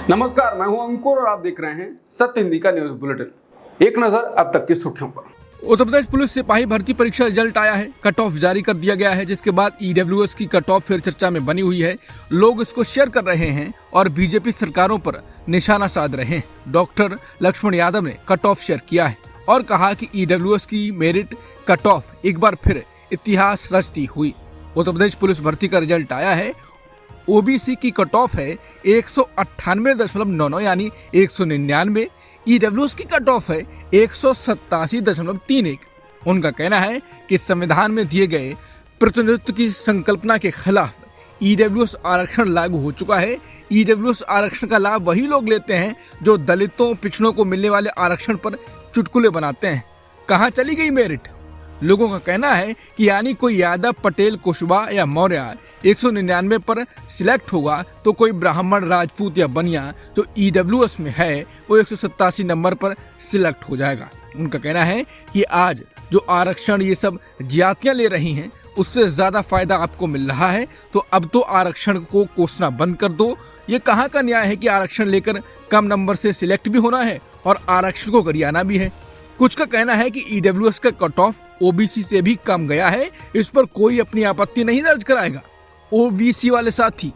नमस्कार, मैं हूं अंकुर और आप देख रहे हैं सत्य हिंदी का न्यूज बुलेटिन। एक नजर अब तक की सुर्खियों पर। उत्तर प्रदेश पुलिस सिपाही भर्ती परीक्षा रिजल्ट आया है। कट ऑफ जारी कर दिया गया है, जिसके बाद ईडब्ल्यूएस की कट ऑफ फिर चर्चा में बनी हुई है। लोग इसको शेयर कर रहे हैं और बीजेपी सरकारों पर निशाना साध रहे हैं। डॉक्टर लक्ष्मण यादव ने कट ऑफ शेयर किया है और कहा कि ईडब्ल्यूएस की मेरिट कट ऑफ एक बार फिर इतिहास रचती हुई। उत्तर प्रदेश पुलिस भर्ती का रिजल्ट आया है। ओबीसी की कट ऑफ है 198.99 यानी 199। ईडब्ल्यूएस की कट ऑफ है 187.31। उनका कहना है कि संविधान में दिए गए प्रतिनिधित्व की संकल्पना के खिलाफ ईडब्ल्यूएस आरक्षण लागू हो चुका है। ईडब्ल्यूएस आरक्षण का लाभ वही लोग लेते हैं जो दलितों पिछड़ों को मिलने वाले आरक्षण पर चुटकुले बनाते हैं। कहाँ चली गई मेरिट? लोगों का कहना है कि यानी कोई यादव, पटेल, कुशवाहा या मौर्य 199 पर सिलेक्ट होगा तो कोई ब्राह्मण, राजपूत या बनिया जो ईडब्ल्यूएस में है वो 187 नंबर पर सिलेक्ट हो जाएगा। उनका कहना है कि आज जो आरक्षण ये सब जातियां ले रही हैं उससे ज्यादा फायदा आपको मिल रहा है, तो अब तो आरक्षण को कोसना बंद कर दो। ये कहाँ का न्याय है कि आरक्षण लेकर कम नंबर से सिलेक्ट भी होना है और आरक्षण को गरियाना भी है। कुछ का कहना है कि ईडब्ल्यूएस का कट ऑफ ओबीसी से भी कम गया है, इस पर कोई अपनी आपत्ति नहीं दर्ज कराएगा। ओबीसी वाले साथी,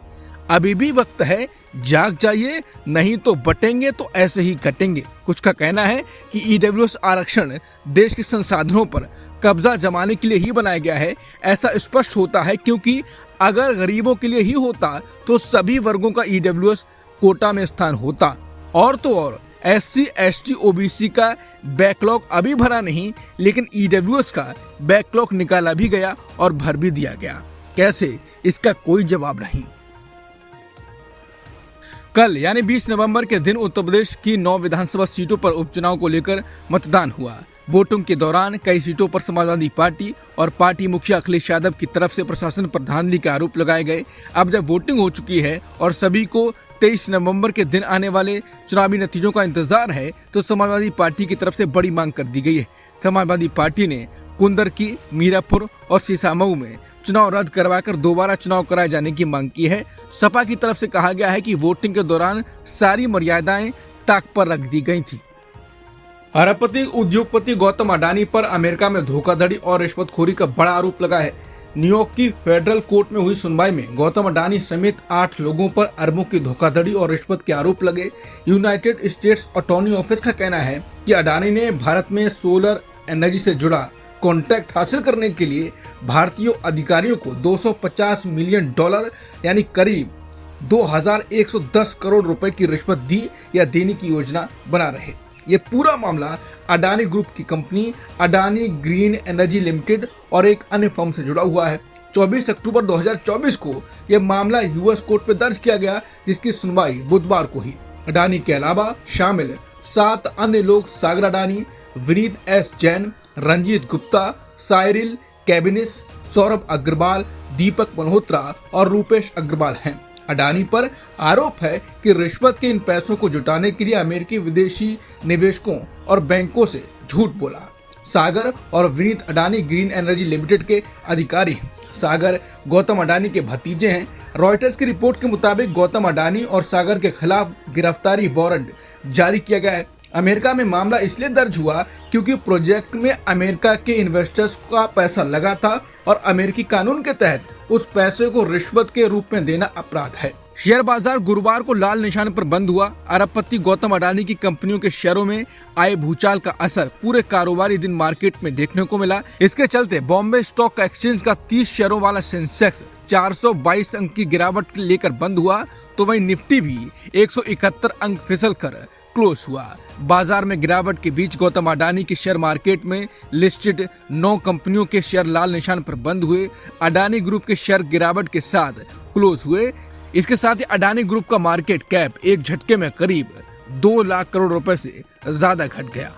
अभी भी वक्त है, जाग जाइए, नहीं तो बटेंगे तो ऐसे ही घटेंगे। कुछ का कहना है कि ईडब्ल्यूएस आरक्षण देश के संसाधनों पर कब्जा जमाने के लिए ही बनाया गया है। ऐसा स्पष्ट होता है क्योंकि अगर गरीबों के लिए ही होता तो सभी वर्गों का ईडब्ल्यूएस कोटा में स्थान होता। और तो और SC, ST, OBC का बैकलॉग अभी भरा नहीं, लेकिन ईडब्ल्यूएस का बैकलॉग निकाला भी गया और भर भी दिया गया। कैसे? इसका कोई जवाब नहीं। कल यानी 20 नवंबर के दिन उत्तर प्रदेश की 9 विधानसभा सीटों पर उपचुनाव को लेकर मतदान हुआ। वोटिंग के दौरान कई सीटों पर समाजवादी पार्टी और पार्टी मुखिया अखिलेश यादव की तरफ से प्रशासन पर धांधली के आरोप लगाए गए। अब जब वोटिंग हो चुकी है और सभी को 23 नवंबर के दिन आने वाले चुनावी नतीजों का इंतजार है, तो समाजवादी पार्टी की तरफ से बड़ी मांग कर दी गई है। समाजवादी पार्टी ने कुंदरकी, मीरापुर और सीसामऊ में चुनाव रद्द करवाकर दोबारा चुनाव कराए जाने की मांग की है। सपा की तरफ से कहा गया है कि वोटिंग के दौरान सारी मर्यादाएं ताक पर रख दी गई थी। अरबपति उद्योगपति गौतम अडानी पर अमेरिका में धोखाधड़ी और रिश्वतखोरी का बड़ा आरोप लगा है। न्यूयॉर्क की फेडरल कोर्ट में हुई सुनवाई में गौतम अडानी समेत 8 लोगों पर अरबों की धोखाधड़ी और रिश्वत के आरोप लगे। यूनाइटेड स्टेट्स अटॉर्नी ऑफिस का कहना है कि अडानी ने भारत में सोलर एनर्जी से जुड़ा कॉन्ट्रैक्ट हासिल करने के लिए भारतीय अधिकारियों को $250 मिलियन यानी करीब 2110 करोड़ रुपए की रिश्वत दी या देने की योजना बना रहे। ये पूरा मामला अडानी ग्रुप की company Adani green energy limited और एक अन्य फर्म से जुड़ा हुआ है। 24 अक्टूबर 2024 को यह मामला यूएस कोर्ट में दर्ज किया गया, जिसकी सुनवाई बुधवार को हुई। अडानी के अलावा शामिल 7 अन्य लोग सागर अडानी, विनीत एस जैन, रंजीत गुप्ता, साइरिल कैबिनिस, सौरभ अग्रवाल, दीपक मल्होत्रा और रूपेश अग्रवाल हैं। अडानी पर आरोप है कि रिश्वत के इन पैसों को जुटाने के लिए अमेरिकी विदेशी निवेशकों और बैंकों से झूठ बोला। सागर और Vineet Adani green energy limited के अधिकारी हैं। सागर गौतम अडानी के भतीजे हैं। रॉयटर्स की रिपोर्ट के मुताबिक गौतम अडानी और सागर के खिलाफ गिरफ्तारी वारंट जारी किया गया है। अमेरिका में मामला इसलिए दर्ज हुआ क्योंकि प्रोजेक्ट में अमेरिका के इन्वेस्टर्स का पैसा लगा था और अमेरिकी कानून के तहत उस पैसे को रिश्वत के रूप में देना अपराध है। शेयर बाजार गुरुवार को लाल निशान पर बंद हुआ। अरबपति गौतम अडानी की कंपनियों के शेयरों में आए भूचाल का असर पूरे कारोबारी दिन मार्केट में देखने को मिला। इसके चलते बॉम्बे स्टॉक एक्सचेंज का 30 शेयरों वाला सेंसेक्स 422 अंक की गिरावट लेकर बंद हुआ, तो वहीं निफ्टी भी 171 अंक फिसल कर क्लोज हुआ। बाजार में गिरावट के बीच गौतम अडानी के शेयर मार्केट में लिस्टेड 9 कंपनियों के शेयर लाल निशान पर बंद हुए। अडानी ग्रुप के शेयर गिरावट के साथ क्लोज हुए। इसके साथ ही अडानी ग्रुप का मार्केट कैप एक झटके में करीब 2 लाख करोड़ रुपए से ज्यादा घट गया।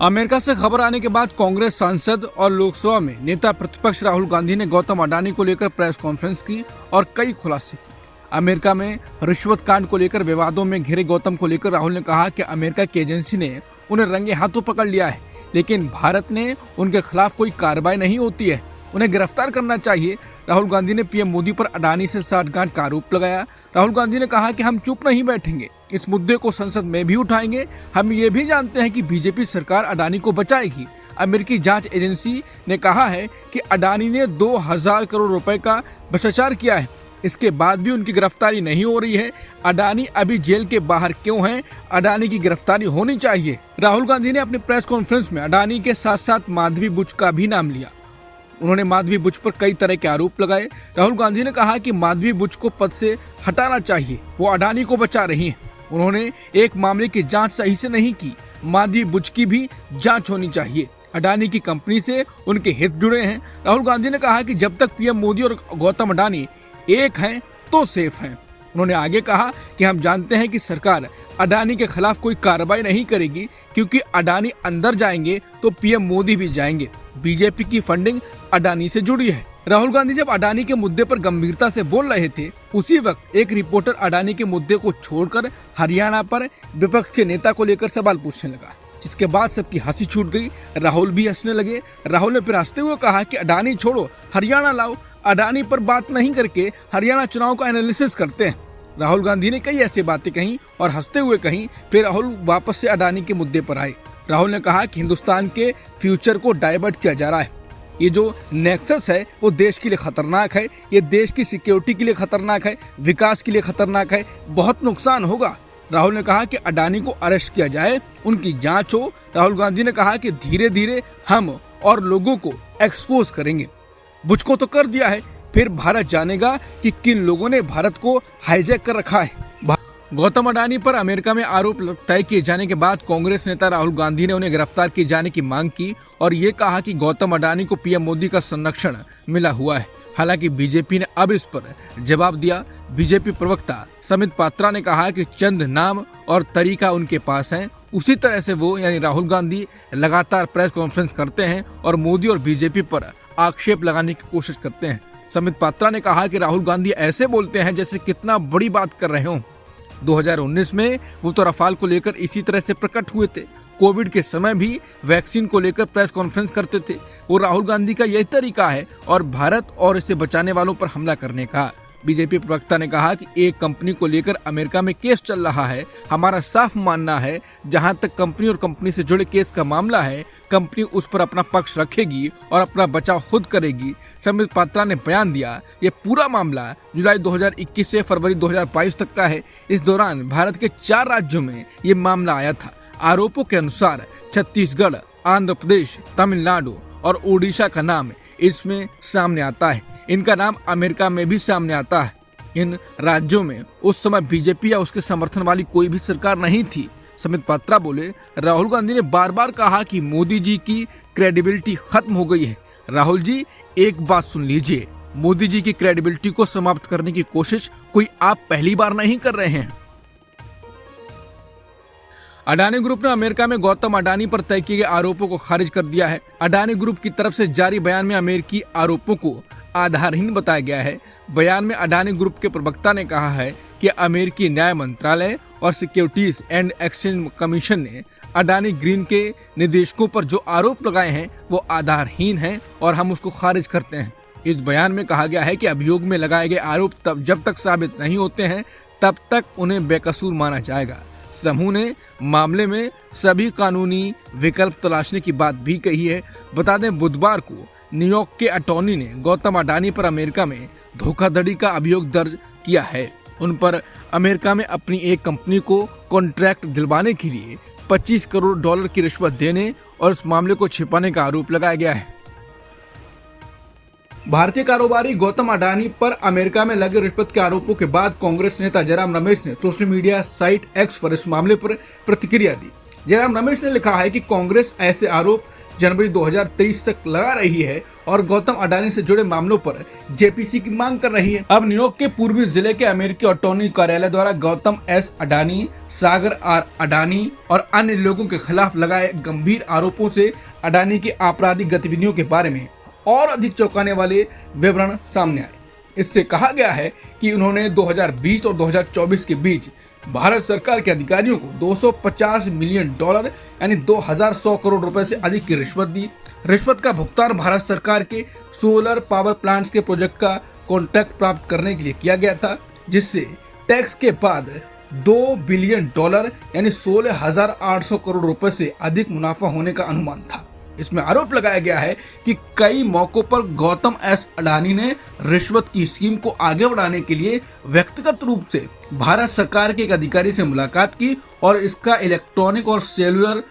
अमेरिका से खबर आने के बाद कांग्रेस सांसद और लोकसभा में नेता प्रतिपक्ष राहुल गांधी ने गौतम अडानी को लेकर प्रेस कॉन्फ्रेंस की और कई खुलासे किए। अमेरिका में रिश्वत कांड को लेकर विवादों में घिरे गौतम को लेकर राहुल ने कहा कि अमेरिका की एजेंसी ने उन्हें रंगे हाथों पकड़ लिया है, लेकिन भारत ने उनके खिलाफ कोई कार्रवाई नहीं होती है। उन्हें गिरफ्तार करना चाहिए। राहुल गांधी ने पीएम मोदी पर अडानी से साठगांठ का आरोप लगाया। राहुल गांधी ने कहा कि हम चुप नहीं बैठेंगे, इस मुद्दे को संसद में भी उठाएंगे। हम ये भी जानते हैं कि बीजेपी सरकार अडानी को बचाएगी। अमेरिकी जांच एजेंसी ने कहा है कि अडानी ने 2000 करोड़ रुपए का भ्रष्टाचार किया है, इसके बाद भी उनकी गिरफ्तारी नहीं हो रही है। अडानी अभी जेल के बाहर क्यों हैं? अडानी की गिरफ्तारी होनी चाहिए। राहुल गांधी ने अपनी प्रेस कॉन्फ्रेंस में अडानी के साथ साथ माधवी बुच का भी नाम लिया। उन्होंने माधवी बुच पर कई तरह के आरोप लगाए। राहुल गांधी ने कहा कि माधवी बुच को पद से हटाना चाहिए, वो अडानी को बचा रही हैं। उन्होंने एक मामले की जांच सही से नहीं की, माधवी बुच की भी जांच होनी चाहिए। अडानी की कंपनी से उनके हित जुड़े हैं। राहुल गांधी ने कहा कि जब तक पीएम मोदी और गौतम अडानी एक हैं तो सेफ हैं। उन्होंने आगे कहा कि हम जानते हैं कि सरकार अडानी के खिलाफ कोई कार्रवाई नहीं करेगी, क्योंकि अडानी अंदर जाएंगे तो पीएम मोदी भी जाएंगे। बीजेपी की फंडिंग अडानी से जुड़ी है। राहुल गांधी जब अडानी के मुद्दे पर गंभीरता से बोल रहे थे, उसी वक्त एक रिपोर्टर अडानी के मुद्दे को छोड़कर हरियाणा पर विपक्ष के नेता को लेकर सवाल पूछने लगा, जिसके बाद सबकी हंसी छूट गई। राहुल भी हंसने लगे। राहुल ने फिर हंसते हुए कहा कि अडानी छोड़ो, हरियाणा लाओ। अडानी पर बात नहीं करके हरियाणा चुनाव का एनालिसिस करते हैं। राहुल गांधी ने कई ऐसी बातें कहीं और हंसते हुए कहीं। फिर राहुल वापस से अडानी के मुद्दे पर आए। राहुल ने कहा कि हिंदुस्तान के फ्यूचर को डाइवर्ट किया जा रहा है। ये जो नेक्सस है वो देश के लिए खतरनाक है, ये देश की सिक्योरिटी के लिए खतरनाक है, विकास के लिए खतरनाक है, बहुत नुकसान होगा। राहुल ने कहा कि अडानी को अरेस्ट किया जाए, उनकी जांच हो। राहुल गांधी ने कहा कि धीरे धीरे हम और लोगों को एक्सपोज करेंगे। बुच को तो कर दिया है, फिर भारत जानेगा कि किन लोगों ने भारत को हाईजैक कर रखा है। गौतम अडानी पर अमेरिका में आरोप तय किए जाने के बाद कांग्रेस नेता राहुल गांधी ने उन्हें गिरफ्तार किए जाने की मांग की और ये कहा कि गौतम अडानी को पीएम मोदी का संरक्षण मिला हुआ है। हालांकि बीजेपी ने अब इस पर जवाब दिया। बीजेपी प्रवक्ता समित पात्रा ने कहा कि चंद नाम और तरीका उनके पास है, उसी तरह से वो यानी राहुल गांधी लगातार प्रेस कॉन्फ्रेंस करते हैं और मोदी और बीजेपी पर आक्षेप लगाने की कोशिश करते हैं। समित पात्रा ने कहा कि राहुल गांधी ऐसे बोलते हैं जैसे कितना बड़ी बात कर रहे हों। 2019 में वो तो रफाल को लेकर इसी तरह से प्रकट हुए थे। कोविड के समय भी वैक्सीन को लेकर प्रेस कॉन्फ्रेंस करते थे। वो राहुल गांधी का यही तरीका है और भारत और इसे बचाने वालों पर हमला करने का। बीजेपी प्रवक्ता ने कहा कि एक कंपनी को लेकर अमेरिका में केस चल रहा है। हमारा साफ मानना है, जहां तक कंपनी और कंपनी से जुड़े केस का मामला है, कंपनी उस पर अपना पक्ष रखेगी और अपना बचाव खुद करेगी। समित पात्रा ने बयान दिया, ये पूरा मामला जुलाई 2021 से फरवरी 2022 तक का है। इस दौरान भारत के 4 राज्यों में ये मामला आया था। आरोपों के अनुसार छत्तीसगढ़, आंध्र प्रदेश, तमिलनाडु और ओडिशा का नाम इसमें सामने आता है। इनका नाम अमेरिका में भी सामने आता है। इन राज्यों में उस समय बीजेपी या उसके समर्थन वाली कोई भी सरकार नहीं थी। समित पात्रा बोले, राहुल गांधी ने बार बार कहा कि मोदी जी की क्रेडिबिलिटी खत्म हो गई है। राहुल जी, एक बात सुन लीजिए, मोदी जी की क्रेडिबिलिटी को समाप्त करने की कोशिश कोई आप पहली बार नहीं कर रहे हैं। अडानी ग्रुप ने अमेरिका में गौतम अडानी पर तय किए गए आरोपों को खारिज कर दिया है। अडानी ग्रुप की तरफ से जारी बयान में अमेरिकी आरोपों को आधारहीन बताया गया है। बयान में अडानी ग्रुप के प्रवक्ता ने कहा है कि अमेरिकी न्याय मंत्रालय और सिक्योरिटीज एंड एक्सचेंज कमीशन ने अडानी ग्रीन के निदेशकों पर जो आरोप लगाए हैं वो आधारहीन हैं और हम उसको खारिज करते हैं। इस बयान में कहा गया है कि अभियोग में लगाए गए आरोप जब तक साबित नहीं होते हैं तब तक उन्हें बेकसूर माना जाएगा। समूह ने मामले में सभी कानूनी विकल्प तलाशने की बात भी कही है। बता दें, बुधवार को न्यूयॉर्क के अटॉर्नी ने गौतम अडानी पर अमेरिका में धोखाधड़ी का अभियोग दर्ज किया है। उन पर अमेरिका में अपनी एक कंपनी को कॉन्ट्रैक्ट दिलवाने के लिए 25 करोड़ डॉलर की रिश्वत देने और इस मामले को छिपाने का आरोप लगाया गया है। भारतीय कारोबारी गौतम अडानी पर अमेरिका में लगे रिश्वत के आरोपों के बाद कांग्रेस नेता जयराम रमेश ने सोशल मीडिया साइट एक्स पर इस मामले पर प्रतिक्रिया दी। जयराम रमेश ने लिखा है कि कांग्रेस ऐसे आरोप जनवरी 2023 तक लगा रही है और गौतम अडानी से जुड़े मामलों पर जेपीसी की मांग कर रही है। अब न्यूयॉर्क के पूर्वी जिले के अमेरिकी अटॉर्नी कार्यालय द्वारा गौतम एस अडानी, सागर आर अडानी और अन्य लोगों के खिलाफ लगाए गंभीर आरोपों से अडानी की आपराधिक गतिविधियों के बारे में और अधिक चौंकाने वाले विवरण सामने आए। इससे कहा गया है कि उन्होंने 2020 और 2024 के बीच भारत सरकार के अधिकारियों को 250 मिलियन डॉलर यानी 2100 करोड़ रुपए से अधिक की रिश्वत दी। रिश्वत का भुगतान भारत सरकार के सोलर पावर प्लांट्स के प्रोजेक्ट का कॉन्ट्रैक्ट प्राप्त करने के लिए किया गया था, जिससे टैक्स के बाद $2 बिलियन यानी 16,800 करोड़ रुपए से अधिक मुनाफा होने का अनुमान था। इसमें आरोप लगाया गया है कि कई मौकों पर गौतम एस अडानी ने रिश्वत की स्कीम को आगे बढ़ाने के लिए व्यक्तिगत रूप से भारत सरकार के एक अधिकारी से मुलाकात की और इसका इलेक्ट्रॉनिक और सेलुलर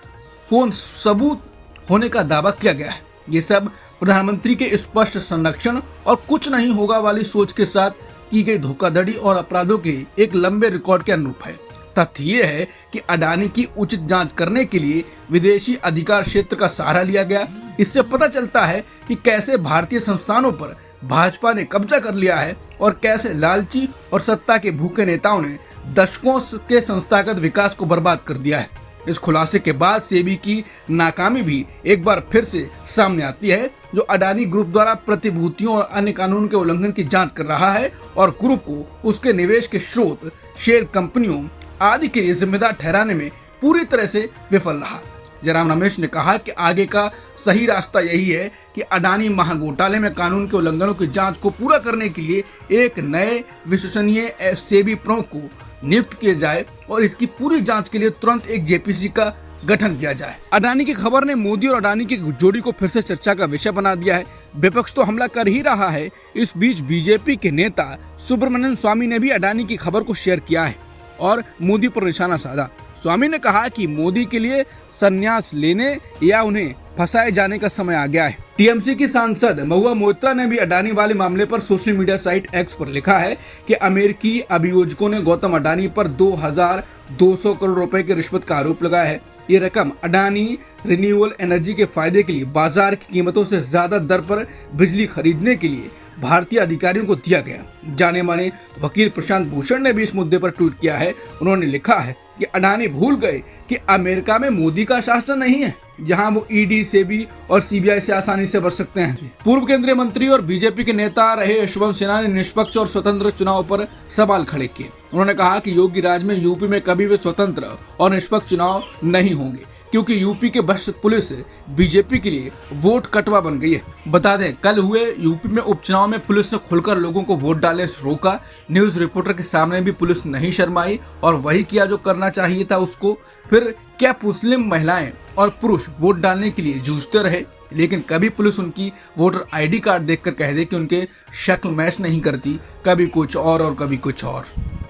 फोन सबूत होने का दावा किया गया है। ये सब प्रधानमंत्री के स्पष्ट संरक्षण और कुछ नहीं होगा वाली सोच के साथ की गई धोखाधड़ी और अपराधों के एक लंबे रिकॉर्ड के अनुरूप है। तथ्य ये है कि अडानी की उचित जांच करने के लिए विदेशी अधिकार क्षेत्र का सहारा लिया गया। इससे पता चलता है कि कैसे भारतीय संस्थानों पर भाजपा ने कब्जा कर लिया है और कैसे लालची और सत्ता के भूखे नेताओं ने दशकों के संस्थागत विकास को बर्बाद कर दिया है। इस खुलासे के बाद सेबी की नाकामी भी एक बार फिर से सामने आती है, जो अडानी ग्रुप द्वारा प्रतिभूतियों और अन्य कानून के उल्लंघन की जांच कर रहा है और ग्रुप को उसके निवेश के स्रोत, शेयर कंपनियों आदि के लिए जिम्मेदार ठहराने में पूरी तरह से विफल रहा। जयराम रमेश ने कहा कि आगे का सही रास्ता यही है कि अडानी महाघोटाले में कानून के उल्लंघनों की जांच को पूरा करने के लिए एक नए विश्वसनीय सेबी प्रमुख को नियुक्त किया जाए और इसकी पूरी जांच के लिए तुरंत एक जेपीसी का गठन किया जाए। अडानी की खबर ने मोदी और अडानी की जोड़ी को फिर से चर्चा का विषय बना दिया है। विपक्ष तो हमला कर ही रहा है। इस बीच बीजेपी के नेता सुब्रमण्यम स्वामी ने भी अडानी की खबर को शेयर किया है और मोदी पर निशाना साधा। स्वामी ने कहा कि मोदी के लिए संन्यास लेने या उन्हें फंसाए जाने का समय आ गया है। टीएमसी की सांसद महुआ मोइत्रा ने भी अडानी वाले मामले पर सोशल मीडिया साइट एक्स पर लिखा है कि अमेरिकी अभियोजकों ने गौतम अडानी पर 2,200 करोड़ रुपए की रिश्वत का आरोप लगाया है। ये रकम अडानी रिन्यूएबल एनर्जी के फायदे के लिए बाजार की कीमतों से ज्यादा दर पर बिजली खरीदने के लिए भारतीय अधिकारियों को दिया गया। जाने माने वकील प्रशांत भूषण ने भी इस मुद्दे पर ट्वीट किया है। उन्होंने लिखा है कि अडानी भूल गए कि अमेरिका में मोदी का शासन नहीं है, जहां वो ईडी, सेबी और सीबीआई से आसानी से बच सकते हैं। पूर्व केंद्रीय मंत्री और बीजेपी के नेता रहे यशवंत सिन्हा ने निष्पक्ष और स्वतंत्र चुनाव पर सवाल खड़े किए। उन्होंने कहा कि योगी राज में यूपी में कभी भी स्वतंत्र और निष्पक्ष चुनाव नहीं होंगे, क्योंकि यूपी के भ्रष्ट पुलिस बीजेपी के लिए वोट कटवा बन गई है। बता दें, कल हुए यूपी में उपचुनाव में पुलिस ने खुलकर लोगों को वोट डालने से रोका। न्यूज रिपोर्टर के सामने भी पुलिस नहीं शर्माई और वही किया जो करना चाहिए था उसको। फिर क्या मुस्लिम महिलाएं और पुरुष वोट डालने के लिए जूझते रहे, लेकिन कभी पुलिस उनकी वोटर आईडी कार्ड देखकर कह दे कि उनके शक्ल मैच नहीं करती, कभी कुछ और कभी कुछ और।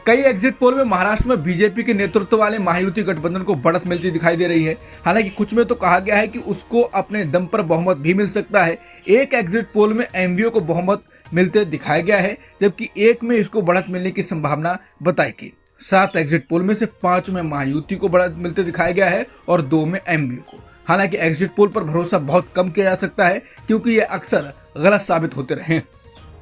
कई एग्जिट पोल में महाराष्ट्र में बीजेपी के नेतृत्व वाले महायुति गठबंधन को बढ़त मिलती दिखाई दे रही है। हालांकि कुछ में तो कहा गया है कि उसको अपने दम पर बहुमत भी मिल सकता है। एक एग्जिट पोल में एमवीओ को बहुमत मिलते दिखाया गया है, जबकि एक में इसको बढ़त मिलने की संभावना बताई गई। 7 एग्जिट पोल में से 5 में महायुति को बढ़त मिलते दिखाया गया है और 2 में एमवीओ को। हालांकि एग्जिट पोल पर भरोसा बहुत कम किया जा सकता है, क्योंकि ये अक्सर गलत साबित होते रहे।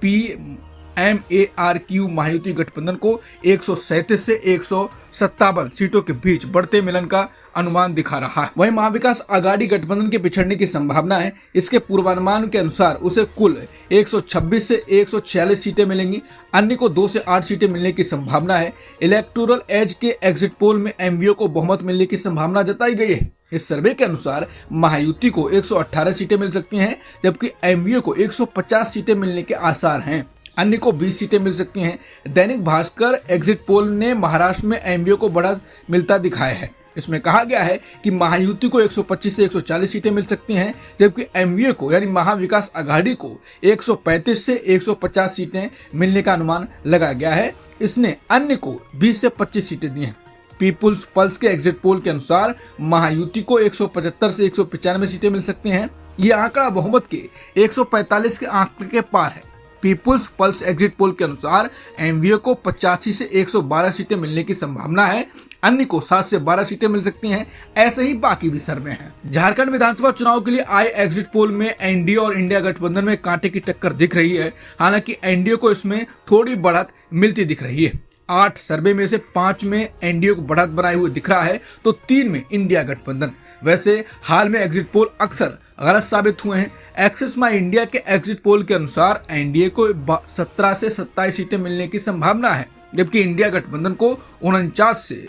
PMARQ महायुति गठबंधन को 137 से 157 सीटों के बीच बढ़ते मिलन का अनुमान दिखा रहा है। वहीं महाविकास आघाड़ी गठबंधन के पिछड़ने की संभावना है। इसके पूर्वानुमान के अनुसार उसे कुल 126 से 146 सीटें मिलेंगी। अन्य को 2 से 8 सीटें मिलने की संभावना है। इलेक्टोरल एज के एग्जिट पोल में एमवीओ को बहुमत मिलने की संभावना जताई गई है। इस सर्वे के अनुसार महायुति को 118 सीटें मिल सकती हैं, जबकि एमवीओ को 150 सीटें मिलने के आसार हैं। अन्य को 20 सीटें मिल सकती हैं। दैनिक भास्कर एग्जिट पोल ने महाराष्ट्र में एमवीओ को बढ़त मिलता दिखाया है। इसमें कहा गया है कि महायुति को 125 से 140 सीटें मिल सकती हैं, जबकि एमवीओ को यानी महाविकास आघाड़ी को 135 से 150 सीटें मिलने का अनुमान लगाया गया है। इसने अन्य को 20 से 25 सीटें दी हैं। पीपुल्स पल्स के एग्जिट पोल के अनुसार महायुति को 175 से 195 सीटें मिल सकती हैं। ये आंकड़ा बहुमत के 145 के आंकड़े के पार है। पीपुल्स पल्स एग्जिट पोल के अनुसार एमवीओ को 85 से 112 सीटें मिलने की संभावना है। अन्य को 7 से 12 सीटें मिल सकती हैं। ऐसे ही बाकी भी सर्वे हैं। झारखंड विधानसभा चुनाव के लिए आए एग्जिट पोल में एनडीए और इंडिया गठबंधन में कांटे की टक्कर दिख रही है। हालांकि एनडीए को इसमें थोड़ी बढ़त मिलती दिख रही है। 8 सर्वे में से 5 में एनडीए को बढ़त बनाए हुए दिख रहा है, तो 3 में इंडिया गठबंधन। वैसे हाल में एग्जिट पोल अक्सर गलत साबित हुए हैं। एक्सिस माई इंडिया के एग्जिट पोल के अनुसार एनडीए को 17 से 27 सीटें मिलने की संभावना है, जबकि इंडिया गठबंधन को 49 से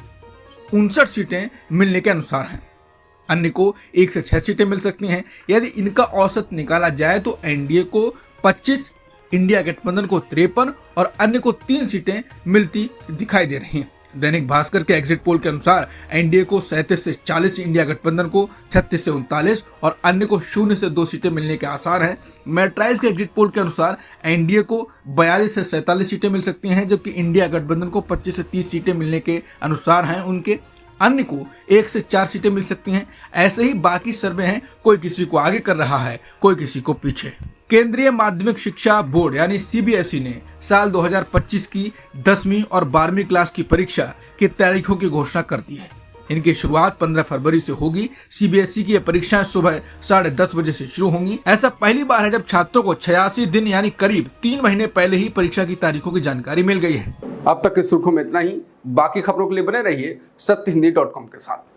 59 सीटें मिलने के अनुसार हैं। अन्य को 1 से 6 सीटें मिल सकती हैं। यदि इनका औसत निकाला जाए तो एनडीए को 25, इंडिया गठबंधन को 53 और अन्य को 3 सीटें मिलती दिखाई दे रही हैं। दैनिक भास्कर के एग्जिट पोल के अनुसार एनडीए को 37 से 40, इंडिया गठबंधन को 36 से 39 और अन्य को 0 से 2 सीटें मिलने के आसार हैं। मैट्राइज के एग्जिट पोल के अनुसार एनडीए को 42 से 47 सीटें मिल सकती हैं, जबकि इंडिया गठबंधन को 25 से 30 सीटें मिलने के अनुसार हैं उनके। अन्य को 1 से 4 सीटें मिल सकती हैं। ऐसे ही बाकी सर्वे हैं, कोई किसी को आगे कर रहा है, कोई किसी को पीछे। केंद्रीय माध्यमिक शिक्षा बोर्ड यानी सीबीएसई ने साल 2025 की 10वीं और 12वीं क्लास की परीक्षा की तारीखों की घोषणा कर दी है। इनकी शुरुआत 15 फरवरी से होगी। सीबीएसई की ये परीक्षाएं सुबह 10:30 बजे से शुरू होंगी। ऐसा पहली बार है जब छात्रों को 86 दिन यानी करीब 3 महीने पहले ही परीक्षा की तारीखों की जानकारी मिल गई है। अब तक की सुर्खियों में इतना ही। बाकी खबरों के लिए बने रहिए सत्यहिंदी.com के साथ।